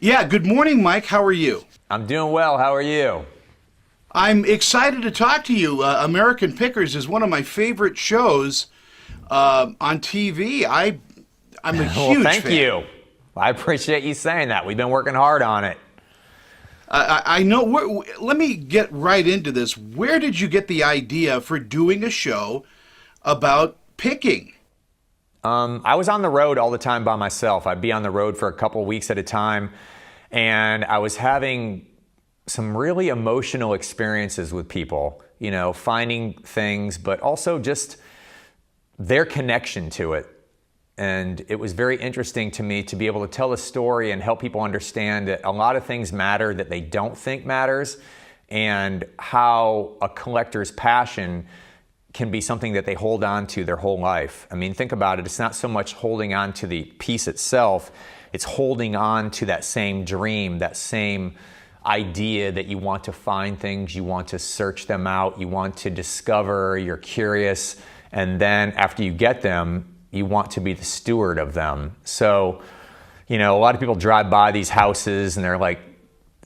Yeah, good morning, Mike. How are you? I'm doing well. How are you? I'm excited to talk to you. American Pickers is one of my favorite shows on TV. I'm a Well, huge thank fan. you. I appreciate you saying that. We've been working hard on it. I know. Let me get right into this. Where did you get the idea for doing a show about picking? I was on the road all the time by myself. I'd be on the road for a couple weeks at a time, and I was having some really emotional experiences with people, you know, finding things, but also just their connection to it. And it was very interesting to me to be able to tell a story and help people understand that a lot of things matter that they don't think matters, and how a collector's passion can be something that they hold on to their whole life. I mean, think about it. It's not so much holding on to the piece itself. It's holding on to that same dream, that same idea that you want to find things, you want to search them out, you want to discover, you're curious, and then after you get them, you want to be the steward of them. So, you know, a lot of people drive by these houses and they're like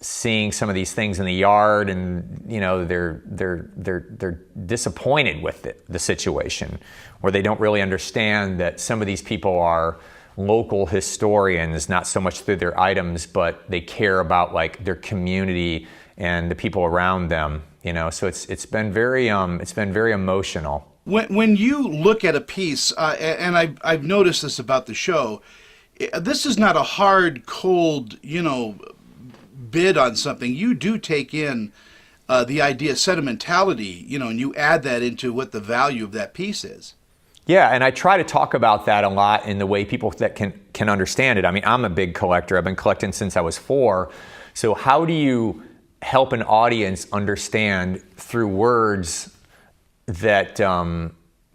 seeing some of these things in the yard, and you know, they're disappointed with the situation, where they don't really understand that some of these people are local historians, not so much through their items, but they care about like their community and the people around them. You know, so it's been very emotional. When you look at a piece, and I've noticed this about the show, this is not a hard, cold, bid on something. You do take in the idea of sentimentality, and you add that into what the value of that piece is. Yeah, and I try to talk about that a lot in the way people that can understand it. I mean, I'm a big collector. I've been collecting since I was 4. So how do you help an audience understand through words that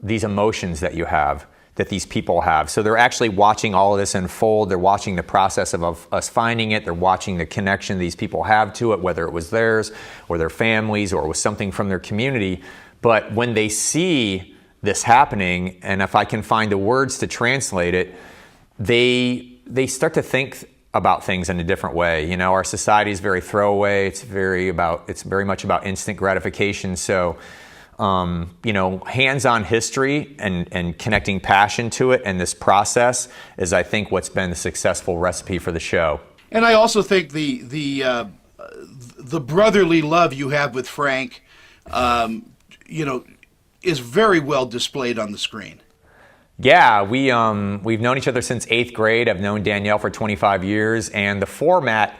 these emotions that you have, that these people have? So they're actually watching all of this unfold. They're watching the process of us finding it. They're watching the connection these people have to it, whether it was theirs or their families or it was something from their community. But when they see this happening, and if I can find the words to translate it, they start to think about things in a different way. You know, our society is very throwaway. It's very much about instant gratification. So hands-on history and connecting passion to it, and this process is, I think, what's been the successful recipe for the show. And I also think the brotherly love you have with Frank, is very well displayed on the screen. Yeah, we've known each other since 8th grade. I've known Danielle for 25 years, and the format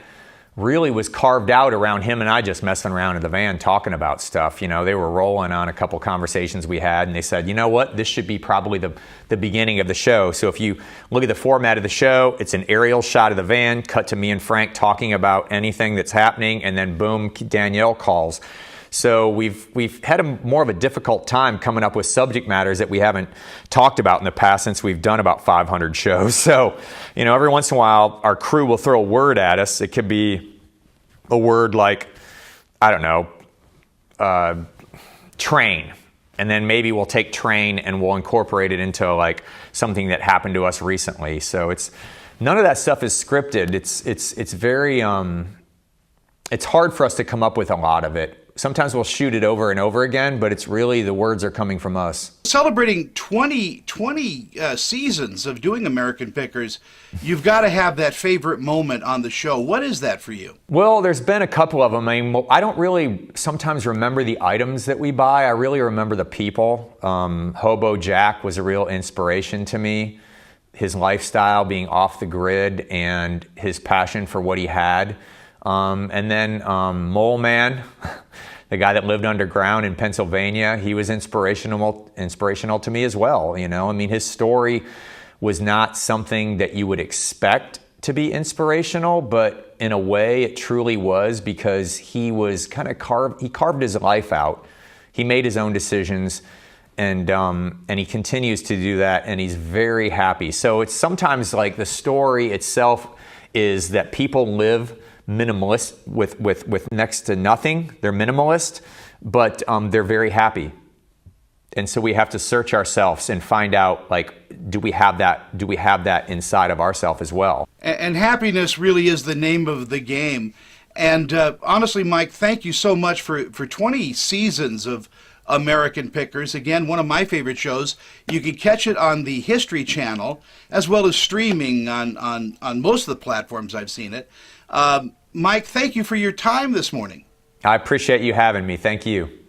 really was carved out around him and I just messing around in the van talking about stuff. You know, they were rolling on a couple conversations we had, and they said, you know what, this should be probably the beginning of the show. So if you look at the format of the show, it's an aerial shot of the van, cut to me and Frank talking about anything that's happening, and then boom, Danielle calls. So we've had more of a difficult time coming up with subject matters that we haven't talked about in the past, since we've done about 500 shows. So, every once in a while, our crew will throw a word at us. It could be a word like, I don't know, train. And then maybe we'll take train and we'll incorporate it into like something that happened to us recently. So none of that stuff is scripted. It's very, it's hard for us to come up with a lot of it. Sometimes we'll shoot it over and over again, but it's really the words are coming from us. Celebrating 20 seasons of doing American Pickers, you've got to have that favorite moment on the show. What is that for you? Well, there's been a couple of them. I mean, I don't really sometimes remember the items that we buy. I really remember the people. Hobo Jack was a real inspiration to me. His lifestyle, being off the grid, and his passion for what he had. And then Mole Man, the guy that lived underground in Pennsylvania, he was inspirational to me as well. I mean, his story was not something that you would expect to be inspirational, but in a way it truly was, because he was kind of he carved his life out. He made his own decisions, and he continues to do that, and he's very happy. So it's sometimes like the story itself is that people live minimalist with next to nothing. They're minimalist, but they're very happy. And so we have to search ourselves and find out, like, do we have that inside of ourselves as well? And happiness really is the name of the game. And honestly, Mike, thank you so much for 20 seasons of American Pickers. Again, one of my favorite shows. You can catch it on the History Channel, as well as streaming on most of the platforms I've seen it. Mike, thank you for your time this morning. I appreciate you having me. Thank you.